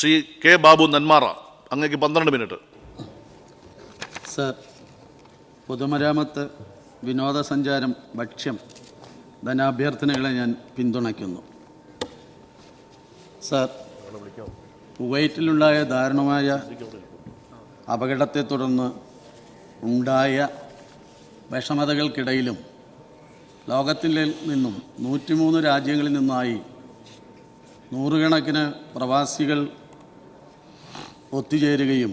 Shri K Babu Nenmara, അങ്ങേക്ക് 12 minute. Sir, പൊതുമരാമത്ത്, വിനോദസഞ്ചാരം, ഭക്ഷ്യം, ധനാഭ്യർത്ഥനകളെ ഞാൻ പിന്തുണയ്ക്കുന്നു. സർ, കുവൈറ്റിലുണ്ടായ ദാരുണമായ അപകടത്തെ തുടർന്ന് ഉണ്ടായ വിഷമതകൾക്കിടയിലും ലോകത്തിൽ നിന്നും 103 രാജ്യങ്ങളിൽ നിന്നായി നൂറുകണക്കിന് പ്രവാസികൾ ഒത്തുചേരുകയും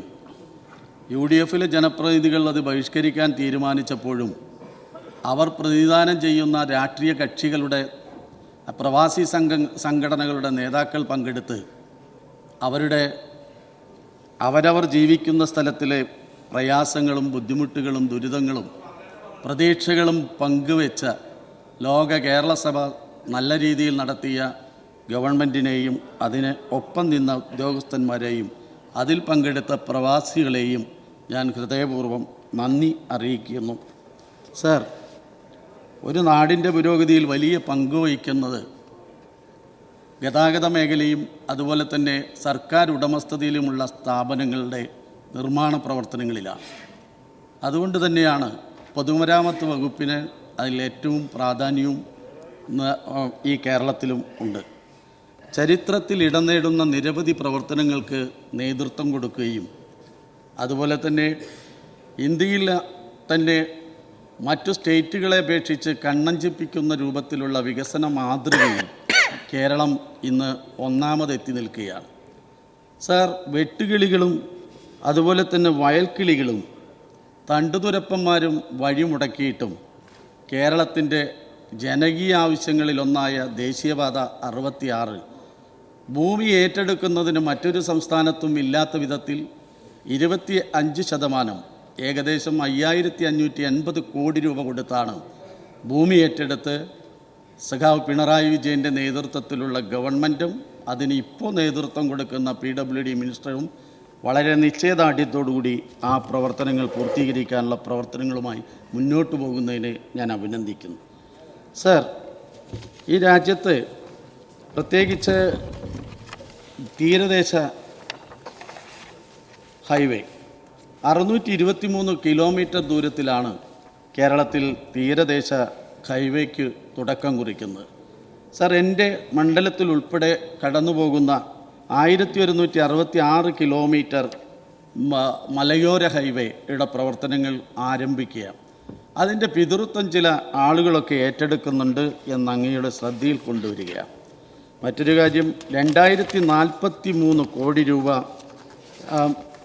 UDFിലെ ജനപ്രതിനിധികൾ അത് ബഹിഷ്കരിക്കാൻ തീരുമാനിച്ചപ്പോഴും അവർ പ്രതിനിധാനം ചെയ്യുന്ന രാഷ്ട്രീയ കക്ഷികളുടെ പ്രവാസി സംഘടനകളുടെ നേതാക്കൾ പങ്കെടുത്ത് അവരവർ ജീവിക്കുന്ന സ്ഥലത്തിലെ പ്രയാസങ്ങളും ബുദ്ധിമുട്ടുകളും ദുരിതങ്ങളും പ്രതീക്ഷകളും പങ്കുവെച്ച ലോക കേരള സഭ നല്ല രീതിയിൽ നടത്തിയ ഗവൺമെൻറ്റിനെയും അതിന് ഒപ്പം നിന്ന ഉദ്യോഗസ്ഥന്മാരെയും അതിൽ പങ്കെടുത്ത പ്രവാസികളെയും ഞാൻ ഹൃദയപൂർവ്വം നന്ദി അറിയിക്കുന്നു. സർ, ഒരു നാടിൻ്റെ പുരോഗതിയിൽ വലിയ പങ്കുവഹിക്കുന്നത് ഗതാഗത മേഖലയും അതുപോലെ തന്നെ സർക്കാർ ഉടമസ്ഥതയിലുമുള്ള സ്ഥാപനങ്ങളുടെ നിർമ്മാണ പ്രവർത്തനങ്ങളിലാണ്. അതുകൊണ്ട് തന്നെയാണ് പൊതുമരാമത്ത് വകുപ്പിന് അതിലേറ്റവും പ്രാധാന്യവും ഈ കേരളത്തിലും ഉണ്ട്. ചരിത്രത്തിൽ ഇടം നേടുന്ന നിരവധി പ്രവർത്തനങ്ങൾക്ക് നേതൃത്വം കൊടുക്കുകയും അതുപോലെ തന്നെ ഇന്ത്യയിൽ തന്നെ മറ്റു സ്റ്റേറ്റുകളെ അപേക്ഷിച്ച് കണ്ണഞ്ചിപ്പിക്കുന്ന രൂപത്തിലുള്ള വികസന മാതൃകയിൽ കേരളം ഇന്ന് ഒന്നാമതെത്തി നിൽക്കുകയാണ്. സാർ, വെട്ടുകിളികളും അതുപോലെ തന്നെ വയൽക്കിളികളും തണ്ടുതുരപ്പന്മാരും വഴിമുടക്കിയിട്ടും കേരളത്തിൻ്റെ ജനകീയ ആവശ്യങ്ങളിലൊന്നായ ദേശീയപാത 66 ഭൂമി ഏറ്റെടുക്കുന്നതിന് മറ്റൊരു സംസ്ഥാനത്തും ഇല്ലാത്ത വിധത്തിൽ 25% ഏകദേശം 5580 കോടി രൂപ കൊടുത്താണ് ഭൂമി ഏറ്റെടുത്ത് സഖാവ് പിണറായി വിജയൻ്റെ നേതൃത്വത്തിലുള്ള ഗവൺമെൻറ്റും അതിന് ഇപ്പോൾ നേതൃത്വം കൊടുക്കുന്ന PWD മിനിസ്റ്ററും വളരെ നിശ്ചയദാർഢ്യത്തോടുകൂടി ആ പ്രവർത്തനങ്ങൾ പൂർത്തീകരിക്കാനുള്ള പ്രവർത്തനങ്ങളുമായി മുന്നോട്ട് പോകുന്നതിന് ഞാൻ അഭിനന്ദിക്കുന്നു. സർ, ഈ രാജ്യത്ത് പ്രത്യേകിച്ച് തീരദേശ ഹൈവേ 623 കിലോമീറ്റർ ദൂരത്തിലാണ് കേരളത്തിൽ തീരദേശ ഹൈവേക്ക് തുടക്കം കുറിക്കുന്നത്. സർ, എൻ്റെ മണ്ഡലത്തിൽ ഉൾപ്പെടെ കടന്നു പോകുന്ന 1166 കിലോമീറ്റർ മലയോര ഹൈവേയുടെ പ്രവർത്തനങ്ങൾ ആരംഭിക്കുകയാണ്. അതിൻ്റെ പിതൃത്വം ചില ആളുകളൊക്കെ ഏറ്റെടുക്കുന്നുണ്ട് എന്ന് അങ്ങയുടെ ശ്രദ്ധയിൽ കൊണ്ടുവരികയാണ്. മറ്റൊരു കാര്യം, 2043 കോടി രൂപ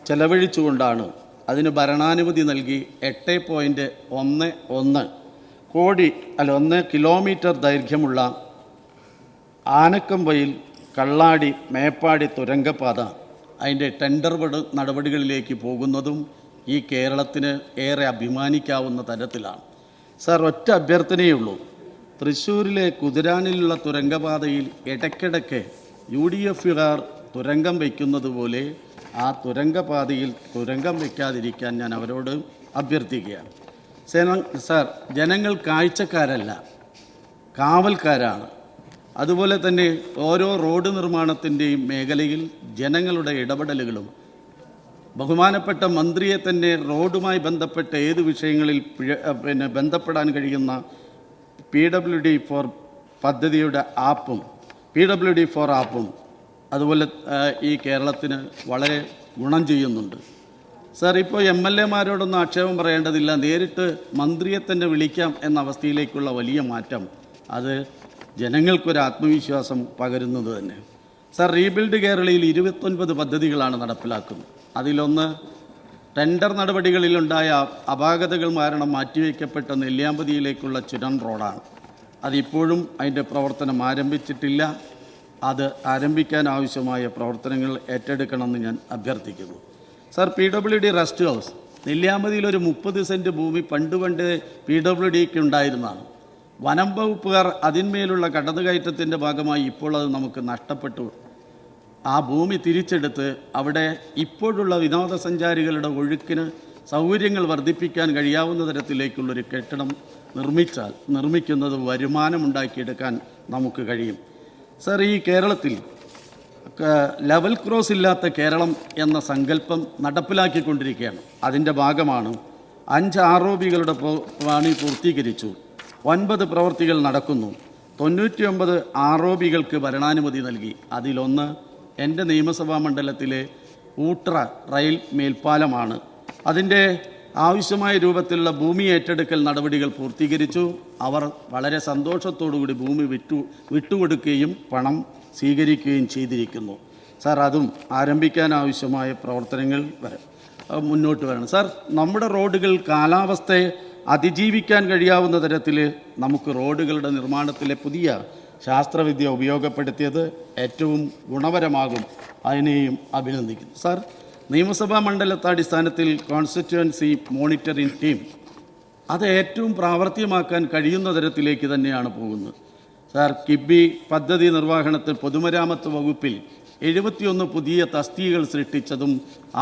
ചെലവഴിച്ചുകൊണ്ടാണ് അതിന് ഭരണാനുമതി നൽകി 8.11 കിലോമീറ്റർ ദൈർഘ്യമുള്ള ആനക്കംവയിൽ കള്ളാടി മേപ്പാടി തുരങ്കപാത അതിൻ്റെ ടെൻഡർ നടപടികളിലേക്ക് പോകുന്നതും ഈ കേരളത്തിന് ഏറെ അഭിമാനിക്കാവുന്ന തരത്തിലാണ്. സാർ, ഒറ്റ അഭ്യർത്ഥനയേ ഉള്ളൂ. തൃശ്ശൂരിലെ കുതിരാനിലുള്ള തുരങ്കപാതയിൽ ഇടയ്ക്കിടയ്ക്ക് UDFകാർ തുരങ്കം വയ്ക്കുന്നത് പോലെ ആ തുരങ്കപാതയിൽ തുരങ്കം വയ്ക്കാതിരിക്കാൻ ഞാൻ അവരോട് അഭ്യർത്ഥിക്കുകയാണ്. സാർ, ജനങ്ങൾ കാഴ്ചക്കാരല്ല, കാവൽക്കാരാണ്. അതുപോലെ തന്നെ ഓരോ റോഡ് നിർമ്മാണത്തിൻ്റെയും മേഖലയിൽ ജനങ്ങളുടെ ഇടപെടലുകളും ബഹുമാനപ്പെട്ട മന്ത്രിയെ തന്നെ റോഡുമായി ബന്ധപ്പെട്ട ഏത് വിഷയങ്ങളിൽ ബന്ധപ്പെടാൻ കഴിയുന്ന PWD ഫോർ പദ്ധതിയുടെ ആപ്പും PWD ഫോർ ആപ്പും അതുപോലെ ഈ കേരളത്തിന് വളരെ ഗുണം ചെയ്യുന്നുണ്ട്. സാർ, ഇപ്പോൾ MLAമാരോടൊന്നും ആക്ഷേപം പറയേണ്ടതില്ല, നേരിട്ട് മന്ത്രിയെ തന്നെ വിളിക്കാം എന്ന അവസ്ഥയിലേക്കുള്ള വലിയ മാറ്റം അത് ജനങ്ങൾക്കൊരു ആത്മവിശ്വാസം പകരുന്നത് തന്നെ. സാർ, റീബിൽഡ് കേരളയിൽ 29 പദ്ധതികളാണ് നടപ്പിലാക്കുന്നത്. അതിലൊന്ന് ടെൻഡർ നടപടികളിലുണ്ടായ അപാകതകൾ കാരണം മാറ്റിവെക്കപ്പെട്ട നെല്ലിയാമ്പതിയിലേക്കുള്ള ചുരം റോഡാണ്. അതിപ്പോഴും അതിൻ്റെ പ്രവർത്തനം ആരംഭിച്ചിട്ടില്ല. അത് ആരംഭിക്കാൻ ആവശ്യമായ പ്രവർത്തനങ്ങൾ ഏറ്റെടുക്കണമെന്ന് ഞാൻ അഭ്യർത്ഥിക്കുന്നു. സാർ, PWD റെസ്റ്റ് ഹൗസ് നെല്ലിയാമ്പതിയിലൊരു 30 സെൻറ്റ് ഭൂമി പണ്ട് PWDക്ക് ഉണ്ടായിരുന്നതാണ്. വനം വകുപ്പുകാർ അതിന്മേലുള്ള കടന്നുകയറ്റത്തിൻ്റെ ഭാഗമായി ഇപ്പോൾ അത് നമുക്ക് നഷ്ടപ്പെട്ടു. ആ ഭൂമി തിരിച്ചെടുത്ത് അവിടെ ഇപ്പോഴുള്ള വിനോദസഞ്ചാരികളുടെ ഒഴുക്കിന് സൗകര്യങ്ങൾ വർദ്ധിപ്പിക്കാൻ കഴിയാവുന്ന തരത്തിലേക്കുള്ളൊരു കെട്ടിടം നിർമ്മിക്കുന്നത് വരുമാനമുണ്ടാക്കിയെടുക്കാൻ നമുക്ക് കഴിയും. സർ, ഈ കേരളത്തിൽ ലെവൽ ക്രോസ് ഇല്ലാത്ത കേരളം എന്ന സങ്കല്പം നടപ്പിലാക്കിക്കൊണ്ടിരിക്കുകയാണ്. അതിൻ്റെ ഭാഗമാണ് 5 ROBകളുടെ പണി പൂർത്തീകരിച്ചു. 9 പ്രവൃത്തികൾ നടക്കുന്നു. 99 ROBകൾക്ക് ഭരണാനുമതി നൽകി. അതിലൊന്ന് എൻ്റെ നിയമസഭാ മണ്ഡലത്തിലെ ഊട്ര റെയിൽ മേൽപ്പാലമാണ്. അതിൻ്റെ ആവശ്യമായ രൂപത്തിലുള്ള ഭൂമി ഏറ്റെടുക്കൽ നടപടികൾ പൂർത്തീകരിച്ചു. അവർ വളരെ സന്തോഷത്തോടുകൂടി ഭൂമി വിട്ടുകൊടുക്കുകയും പണം സ്വീകരിക്കുകയും ചെയ്തിരിക്കുന്നു. സാർ, അതും ആരംഭിക്കാൻ ആവശ്യമായ പ്രവർത്തനങ്ങൾ മുന്നോട്ട് വരണം. സാർ, നമ്മുടെ റോഡുകൾ കാലാവസ്ഥയെ അതിജീവിക്കാൻ കഴിയാവുന്ന തരത്തിൽ നമുക്ക് റോഡുകളുടെ നിർമ്മാണത്തിലെ പുതിയ ശാസ്ത്രവിദ്യ ഉപയോഗപ്പെടുത്തിയത് ഏറ്റവും ഗുണപരമാകും. അതിനെയും അഭിനന്ദിക്കുന്നു. സാർ, നിയമസഭാ മണ്ഡലത്താടിസ്ഥാനത്തിൽ കോൺസ്റ്റിറ്റ്യുവൻസി മോണിറ്ററിംഗ് ടീം അത് ഏറ്റവും പ്രാവർത്തികമാക്കാൻ കഴിയുന്ന തരത്തിലേക്ക് തന്നെയാണ് പോകുന്നത്. സാർ, കിബി പദ്ധതി നിർവഹണത്തിൽ പൊതുമരാമത്ത് വകുപ്പിൽ 71 പുതിയ തസ്തികകൾ സൃഷ്ടിച്ചതും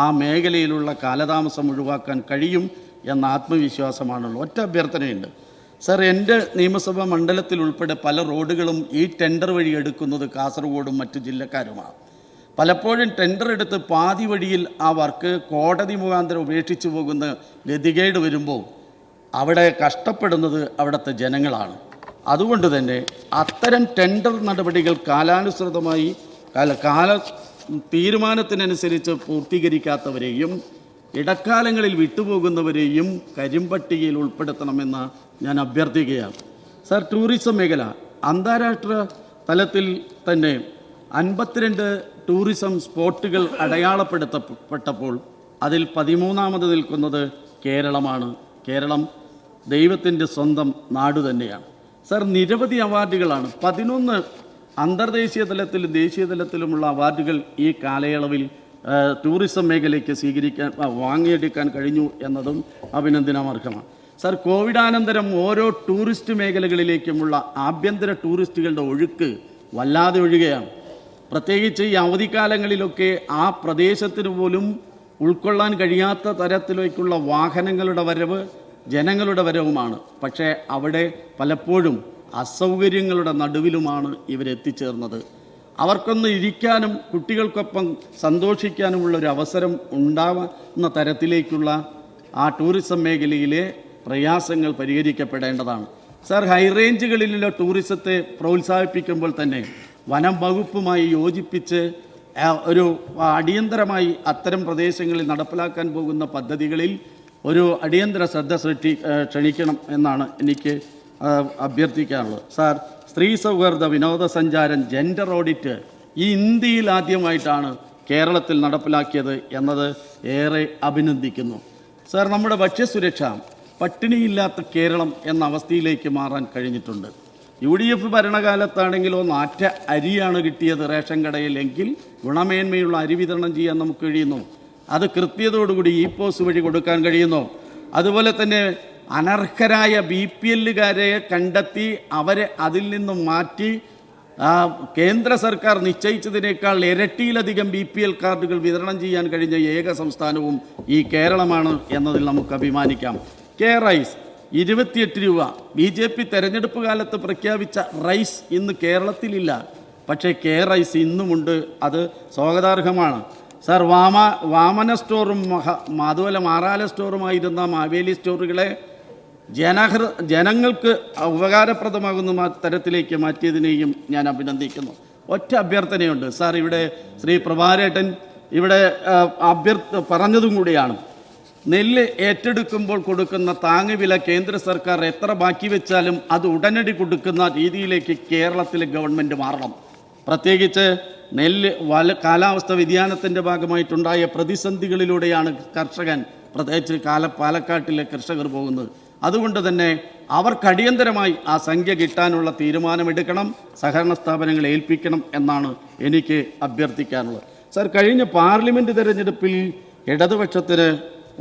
ആ മേഖലയിലുള്ള കാലതാമസം ഒഴിവാക്കാൻ കഴിയും എന്ന ആത്മവിശ്വാസമാണുള്ളത്. ഒറ്റ അഭ്യർത്ഥനയുണ്ട്. സാർ, എൻ്റെ നിയമസഭാ മണ്ഡലത്തിൽ ഉൾപ്പെടെ പല റോഡുകളും ഈ ടെൻഡർ വഴി എടുക്കുന്നത് കാസർഗോഡും മറ്റു ജില്ലക്കാരുമാണ്. പലപ്പോഴും ടെൻഡർ എടുത്ത് പാതി വഴിയിൽ ആ വർക്ക് കോടതി മുഖാന്തരം ഉപേക്ഷിച്ചു പോകുന്ന ഗതികേട് വരുമ്പോൾ അവിടെ കഷ്ടപ്പെടുന്നത് അവിടുത്തെ ജനങ്ങളാണ്. അതുകൊണ്ട് തന്നെ അത്തരം ടെൻഡർ നടപടികൾ കാലാനുസൃതമായി തീരുമാനത്തിനനുസരിച്ച് പൂർത്തീകരിക്കാത്തവരെയും ഇടക്കാലങ്ങളിൽ വിട്ടുപോകുന്നവരെയും കരിമ്പട്ടികയിൽ ഉൾപ്പെടുത്തണമെന്ന് ഞാൻ അഭ്യർത്ഥിക്കുകയാണ്. സാർ, ടൂറിസം മേഖല അന്താരാഷ്ട്ര തലത്തിൽ തന്നെ 52 ടൂറിസം സ്പോട്ടുകൾ അടയാളപ്പെടുത്തപ്പെട്ടപ്പോൾ അതിൽ 13ാമത് നിൽക്കുന്നത് കേരളമാണ്. കേരളം ദൈവത്തിൻ്റെ സ്വന്തം നാട് തന്നെയാണ്. സാർ, നിരവധി അവാർഡുകളാണ് 11 അന്തർദേശീയ തലത്തിലും ദേശീയ തലത്തിലുമുള്ള അവാർഡുകൾ ഈ കാലയളവിൽ ടൂറിസം മേഖലയ്ക്ക് വാങ്ങിയെടുക്കാൻ കഴിഞ്ഞു എന്നതും അഭിനന്ദനാർഹമാണ്. സാർ, കോവിഡാനന്തരം ഓരോ ടൂറിസ്റ്റ് മേഖലകളിലേക്കുമുള്ള ആഭ്യന്തര ടൂറിസ്റ്റുകളുടെ ഒഴുക്ക് വല്ലാതെ ഒഴുകുകയാണ്. പ്രത്യേകിച്ച് ഈ അവധിക്കാലങ്ങളിലൊക്കെ ആ പ്രദേശത്തിന് പോലും ഉൾക്കൊള്ളാൻ കഴിയാത്ത തരത്തിലേക്കുള്ള വാഹനങ്ങളുടെ വരവ്, ജനങ്ങളുടെ വരവുമാണ്. പക്ഷേ അവിടെ പലപ്പോഴും അസൗകര്യങ്ങളുടെ നടുവിലുമാണ് ഇവരെത്തിച്ചേർന്നത്. അവർക്കൊന്ന് ഇരിക്കാനും കുട്ടികൾക്കൊപ്പം സന്തോഷിക്കാനുമുള്ളൊരു അവസരം ഉണ്ടാവുന്ന തരത്തിലേക്കുള്ള ആ ടൂറിസം മേഖലയിലെ പ്രയാസങ്ങൾ പരിഹരിക്കപ്പെടേണ്ടതാണ്. സാർ, ഹൈറേഞ്ചുകളിലുള്ള ടൂറിസത്തെ പ്രോത്സാഹിപ്പിക്കുമ്പോൾ തന്നെ വനം വകുപ്പുമായി യോജിപ്പിച്ച് ഒരു അടിയന്തരമായി അത്തരം പ്രദേശങ്ങളിൽ നടപ്പിലാക്കാൻ പോകുന്ന പദ്ധതികളിൽ ഒരു അടിയന്തര ശ്രദ്ധ ക്ഷണിക്കണം എന്നാണ് എനിക്ക് അഭ്യർത്ഥിക്കാനുള്ളത്. സാർ, സ്ത്രീ സൗഹൃദ വിനോദസഞ്ചാരം ജെൻഡർ ഓഡിറ്റ് ഈ ഇന്ത്യയിൽ ആദ്യമായിട്ടാണ് കേരളത്തിൽ നടപ്പിലാക്കിയത് എന്നത് ഏറെ അഭിനന്ദിക്കുന്നു. സാർ, നമ്മുടെ ഭക്ഷ്യസുരക്ഷ പട്ടിണിയില്ലാത്ത കേരളം എന്ന അവസ്ഥയിലേക്ക് മാറാൻ കഴിഞ്ഞിട്ടുണ്ട്. UDF ഭരണകാലത്താണെങ്കിലോ നാറ്റ അരിയാണ് കിട്ടിയത് റേഷൻ കടയിലെങ്കിൽ ഗുണമേന്മയുള്ള അരി വിതരണം ചെയ്യാൻ നമുക്ക് കഴിയുന്നു. അത് കൃത്യതയോടുകൂടി പോസ് വഴി കൊടുക്കാൻ കഴിയുന്നു. അതുപോലെ തന്നെ അനർഹരായ BPLകാരെ കണ്ടെത്തി അവരെ അതിൽ നിന്നും മാറ്റി കേന്ദ്ര സർക്കാർ നിശ്ചയിച്ചതിനേക്കാൾ ഇരട്ടിയിലധികം BPL കാർഡുകൾ വിതരണം ചെയ്യാൻ കഴിഞ്ഞ ഏക സംസ്ഥാനവും ഈ കേരളമാണ് എന്നതിൽ നമുക്ക് അഭിമാനിക്കാം. റൈസ് 28 രൂപ BJP തെരഞ്ഞെടുപ്പ് കാലത്ത് പ്രഖ്യാപിച്ച റൈസ് ഇന്ന് കേരളത്തിലില്ല. പക്ഷേ റൈസ് ഇന്നുമുണ്ട്. അത് സ്വാഗതാർഹമാണ്. സാർ, വാമന സ്റ്റോറും അതുപോലെ മാറാല സ്റ്റോറുമായിരുന്ന മാവേലി സ്റ്റോറുകളെ ജനങ്ങൾക്ക് ഉപകാരപ്രദമാകുന്ന തരത്തിലേക്ക് മാറ്റിയതിനെയും ഞാൻ അഭിനന്ദിക്കുന്നു. ഒറ്റ അഭ്യർത്ഥനയുണ്ട്. സാർ, ഇവിടെ ശ്രീ പ്രഭാരേട്ടൻ ഇവിടെ പറഞ്ഞതും കൂടിയാണ്. നെല്ല് ഏറ്റെടുക്കുമ്പോൾ കൊടുക്കുന്ന താങ്ങുവില കേന്ദ്ര സർക്കാർ എത്ര ബാക്കി വെച്ചാലും അത് ഉടനടി കൊടുക്കുന്ന രീതിയിലേക്ക് കേരളത്തിലെ ഗവൺമെൻറ് മാറണം. പ്രത്യേകിച്ച് നെല്ല് കാലാവസ്ഥ വ്യതിയാനത്തിൻ്റെ ഭാഗമായിട്ടുണ്ടായ പ്രതിസന്ധികളിലൂടെയാണ് കർഷകൻ, പ്രത്യേകിച്ച് പാലക്കാട്ടിലെ കർഷകർ പോകുന്നത്. അതുകൊണ്ട് തന്നെ അവർക്ക് അടിയന്തരമായി ആ സംഖ്യ കിട്ടാനുള്ള തീരുമാനമെടുക്കണം, സഹകരണ സ്ഥാപനങ്ങളെ ഏൽപ്പിക്കണം എന്നാണ് എനിക്ക് അഭ്യർത്ഥിക്കാനുള്ളത്. സാർ, കഴിഞ്ഞ പാർലമെൻറ്റ് തെരഞ്ഞെടുപ്പിൽ ഇടതുപക്ഷത്തിന്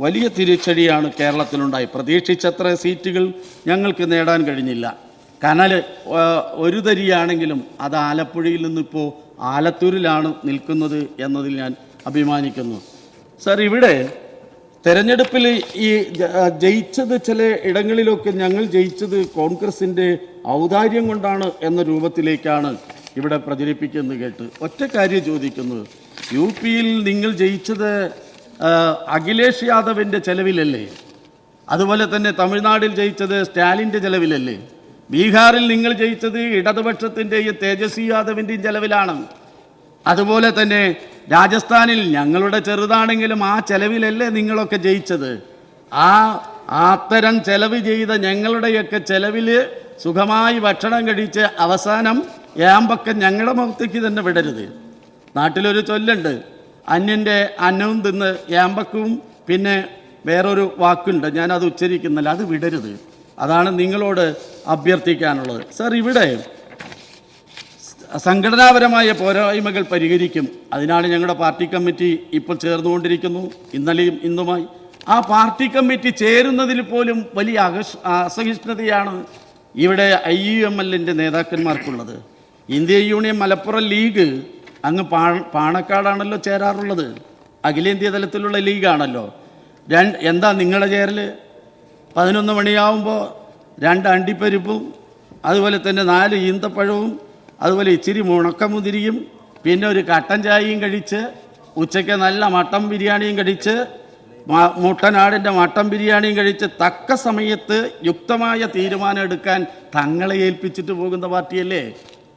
വലിയ തിരിച്ചടിയാണ് കേരളത്തിലുണ്ടായി. പ്രതീക്ഷിച്ചത്ര സീറ്റുകൾ ഞങ്ങൾക്ക് നേടാൻ കഴിഞ്ഞില്ല. കനൽ ഒരു തരിയാണെങ്കിലും അത് ആലപ്പുഴയിൽ നിന്നിപ്പോൾ ആലത്തൂരിലാണ് നിൽക്കുന്നത് എന്നതിൽ ഞാൻ അഭിമാനിക്കുന്നു. സാർ, ഇവിടെ തെരഞ്ഞെടുപ്പിൽ ഈ ജയിച്ചത് ചില ഇടങ്ങളിലൊക്കെ ഞങ്ങൾ ജയിച്ചത് കോൺഗ്രസിൻ്റെ ഔദാര്യം കൊണ്ടാണ് എന്ന രൂപത്തിലേക്കാണ് ഇവിടെ പ്രചരിപ്പിക്കുന്നത് കേട്ട് ഒറ്റ കാര്യം ചോദിക്കുന്നു. യു പിയിൽ നിങ്ങൾ ജയിച്ചത് അഖിലേഷ് യാദവിൻ്റെ ചെലവിലല്ലേ? അതുപോലെ തന്നെ തമിഴ്നാട്ടിൽ ജയിച്ചത് സ്റ്റാലിൻ്റെ ചെലവിലല്ലേ? ബീഹാറിൽ നിങ്ങൾ ജയിച്ചത് ഇടതുപക്ഷത്തിൻ്റെയും തേജസ്വി യാദവിൻ്റെയും ചെലവിലാണ്. അതുപോലെ തന്നെ രാജസ്ഥാനിൽ ഞങ്ങളുടെ ചെറുതാണെങ്കിലും ആ ചെലവിലല്ലേ നിങ്ങളൊക്കെ ജയിച്ചത്? അത്തരം ചെലവ് ചെയ്ത ഞങ്ങളുടെയൊക്കെ ചെലവിൽ സുഖമായി ഭക്ഷണം കഴിച്ച് അവസാനം ഏമ്പക്കം ഞങ്ങളുടെ മുഖത്തേക്ക് തന്നെ വിടരുത്. നാട്ടിലൊരു ചൊല്ലുണ്ട്, അന്യൻ്റെ അന്നവും തിന്ന് ഏമ്പക്കവും പിന്നെ വേറൊരു വാക്കുണ്ട്, ഞാനത് ഉച്ചരിക്കുന്നില്ല, അത് വിടരുത്. അതാണ് നിങ്ങളോട് അഭ്യർത്ഥിക്കാനുള്ളത്. സർ, ഇവിടെ സംഘടനാപരമായ പോരായ്മകൾ പരിഹരിക്കും. അതിനാണ് ഞങ്ങളുടെ പാർട്ടി കമ്മിറ്റി ഇപ്പോൾ ചേർന്നുകൊണ്ടിരിക്കുന്നു, ഇന്നലെയും ഇന്നുമായി. ആ പാർട്ടി കമ്മിറ്റി ചേരുന്നതിൽ പോലും വലിയ അസഹിഷ്ണുതയാണ് ഇവിടെ IUML-ൻ്റെ നേതാക്കന്മാർക്കുള്ളത്. ഇന്ത്യൻ യൂണിയൻ മലപ്പുറം ലീഗ് അങ്ങ് പാണക്കാടാണല്ലോ ചേരാറുള്ളത്, അഖിലേന്ത്യാ തലത്തിലുള്ള ലീഗാണല്ലോ. എന്താ നിങ്ങളുടെ ചേരൽ? 11 മണിയാവുമ്പോൾ 2 അണ്ടിപ്പരിപ്പും അതുപോലെ തന്നെ 4 ഈന്തപ്പഴവും അതുപോലെ ഇച്ചിരി മുണക്കമുതിരിയും പിന്നെ ഒരു കട്ടൻ ചായയും കഴിച്ച് ഉച്ചയ്ക്ക് നല്ല മട്ടൻ ബിരിയാണിയും കഴിച്ച് മുട്ടനാടിൻ്റെ മട്ടൻ ബിരിയാണിയും കഴിച്ച് തക്ക സമയത്ത് യുക്തമായ തീരുമാനം എടുക്കാൻ തങ്ങളെ ഏൽപ്പിച്ചിട്ട് പോകുന്ന പാർട്ടിയല്ലേ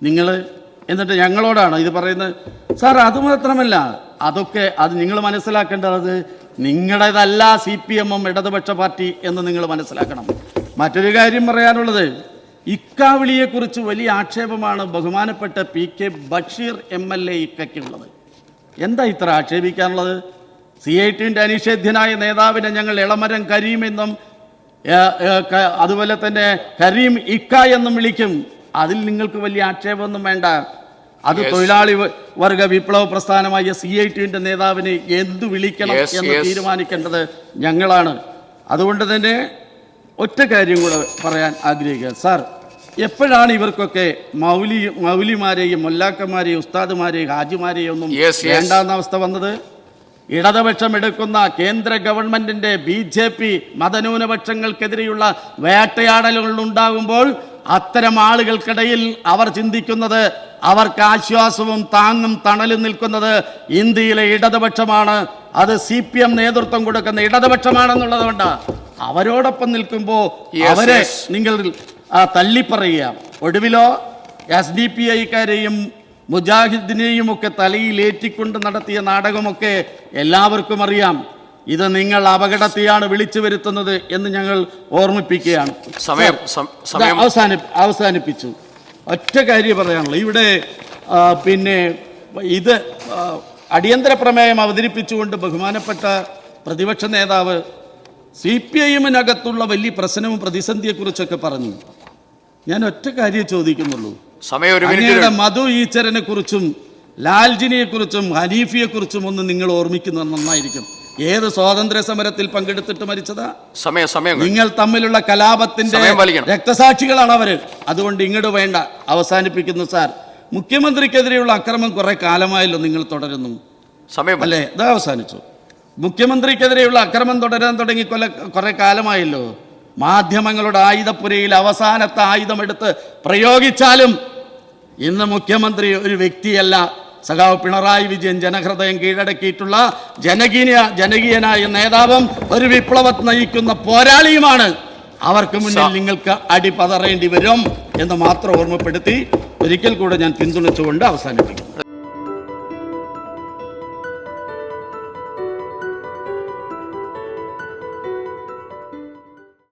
നിങ്ങൾ? എന്നിട്ട് ഞങ്ങളോടാണ് ഇത് പറയുന്നത്. സാർ, അതുമാത്രമല്ല, അത് നിങ്ങൾ മനസ്സിലാക്കേണ്ടത് നിങ്ങളുടേതല്ല CPM ഇടതുപക്ഷ പാർട്ടി എന്ന് നിങ്ങൾ മനസ്സിലാക്കണം. മറ്റൊരു കാര്യം പറയാനുള്ളത്, ഇക്കാവിളിയെക്കുറിച്ച് വലിയ ആക്ഷേപമാണ് ബഹുമാനപ്പെട്ട PK ബഷീർ MLA ഇക്കയ്ക്കുള്ളത്. എന്താ ഇത്ര ആക്ഷേപിക്കാനുള്ളത്? CIT-ൻ്റെ അനിഷേധ്യനായ നേതാവിനെ ഞങ്ങൾ ഇളമരം കരീം എന്നും അതുപോലെ തന്നെ കരീം ഇക്ക എന്നും വിളിക്കും. അതിൽ നിങ്ങൾക്ക് വലിയ ആക്ഷേപമൊന്നും വേണ്ട. അത് തൊഴിലാളി വർഗ വിപ്ലവ പ്രസ്ഥാനമായ CIT-ൻ്റെ നേതാവിനെ എന്തു വിളിക്കണം എന്ന് തീരുമാനിക്കേണ്ടത് ഞങ്ങളാണ്. അതുകൊണ്ട് തന്നെ ഒറ്റ കാര്യം കൂടെ പറയാൻ ആഗ്രഹിക്കുക. സാർ, എപ്പോഴാണ് ഇവർക്കൊക്കെ മൗലിമാരെയും മൊല്ലാക്കന്മാരെയും ഉസ്താദുമാരെയും ഹാജിമാരെയും ഒന്നും വേണ്ടാന്ന അവസ്ഥ വന്നത്? ഇടതുപക്ഷം എടുക്കുന്ന കേന്ദ്ര ഗവൺമെന്റിന്റെ BJP മതന്യൂനപക്ഷങ്ങൾക്കെതിരെയുള്ള വേട്ടയാടലുകൾ ഉണ്ടാകുമ്പോൾ അത്തരം ആളുകൾക്കിടയിൽ അവർ ചിന്തിക്കുന്നത്, അവർക്ക് ആശ്വാസവും താങ്ങും തണലും നിൽക്കുന്നത് ഇന്ത്യയിലെ ഇടതുപക്ഷമാണ്, അത് CPM നേതൃത്വം കൊടുക്കുന്ന ഇടതുപക്ഷമാണെന്നുള്ളത് കൊണ്ട് അവരോടൊപ്പം നിൽക്കുമ്പോൾ അവരെ നിങ്ങൾ തള്ളിപ്പറയുക. ഒടുവിലോ SDPI-ക്കാരെയും മുജാഹിദിനെയും ഒക്കെ തലയിലേറ്റിക്കൊണ്ട് നടത്തിയ നാടകമൊക്കെ എല്ലാവർക്കും അറിയാം. ഇത് നിങ്ങൾ അപകടത്തെയാണ് വിളിച്ചു വരുത്തുന്നത് എന്ന് ഞങ്ങൾ ഓർമ്മിപ്പിക്കുകയാണ്. അവസാനിപ്പിച്ചു. ഒറ്റ കാര്യം പറയാനുള്ളൂ. ഇവിടെ പിന്നെ ഇത് അടിയന്തര പ്രമേയം അവതരിപ്പിച്ചുകൊണ്ട് ബഹുമാനപ്പെട്ട പ്രതിപക്ഷ നേതാവ് CPIM-നകത്തുള്ള വലിയ പ്രശ്നവും പ്രതിസന്ധിയെക്കുറിച്ചൊക്കെ പറഞ്ഞു. ഞാൻ ഒറ്റ കാര്യം ചോദിക്കുന്നുള്ളൂ. അങ്ങയുടെ മധു ഈച്ചരനെ കുറിച്ചും ലാൽജിനിയെ കുറിച്ചും ഹനീഫിയെ കുറിച്ചും ഒന്ന് നിങ്ങൾ ഓർമ്മിക്കുന്നത് നന്നായിരിക്കും. ഏത് സ്വാതന്ത്ര്യ സമരത്തിൽ പങ്കെടുത്തിട്ട് മരിച്ചതാ? നിങ്ങൾ തമ്മിലുള്ള കലാപത്തിന്റെ രക്തസാക്ഷികളാണ് അവര്. അതുകൊണ്ട് ഇങ്ങോട്ട് വേണ്ട. അവസാനിപ്പിക്കുന്നു സാർ. മുഖ്യമന്ത്രിക്കെതിരെയുള്ള അക്രമം കുറെ കാലമായല്ലോ നിങ്ങൾ തുടരുന്നു അല്ലേ? ഇത് അവസാനിച്ചു. മുഖ്യമന്ത്രിക്കെതിരെയുള്ള അക്രമം തുടരാൻ തുടങ്ങി കുറെ കാലമായല്ലോ. മാധ്യമങ്ങളുടെ ആയുധപ്പുരയിൽ അവസാനത്തെ ആയുധമെടുത്ത് പ്രയോഗിച്ചാലും ഇന്ന് മുഖ്യമന്ത്രി ഒരു വ്യക്തിയല്ല. സഖാവ് പിണറായി വിജയൻ ജനഹൃദയം കീഴടക്കിയിട്ടുള്ള ജനകീയനായ നേതാവും ഒരു വിപ്ലവം നയിക്കുന്ന പോരാളിയുമാണ്. അവർക്ക് മുന്നിൽ നിങ്ങൾക്ക് അടിപതറേണ്ടി വരും എന്ന് മാത്രം ഓർമ്മപ്പെടുത്തി ഒരിക്കൽ കൂടെ ഞാൻ പിന്തുണച്ചുകൊണ്ട് അവസാനിപ്പിക്കും.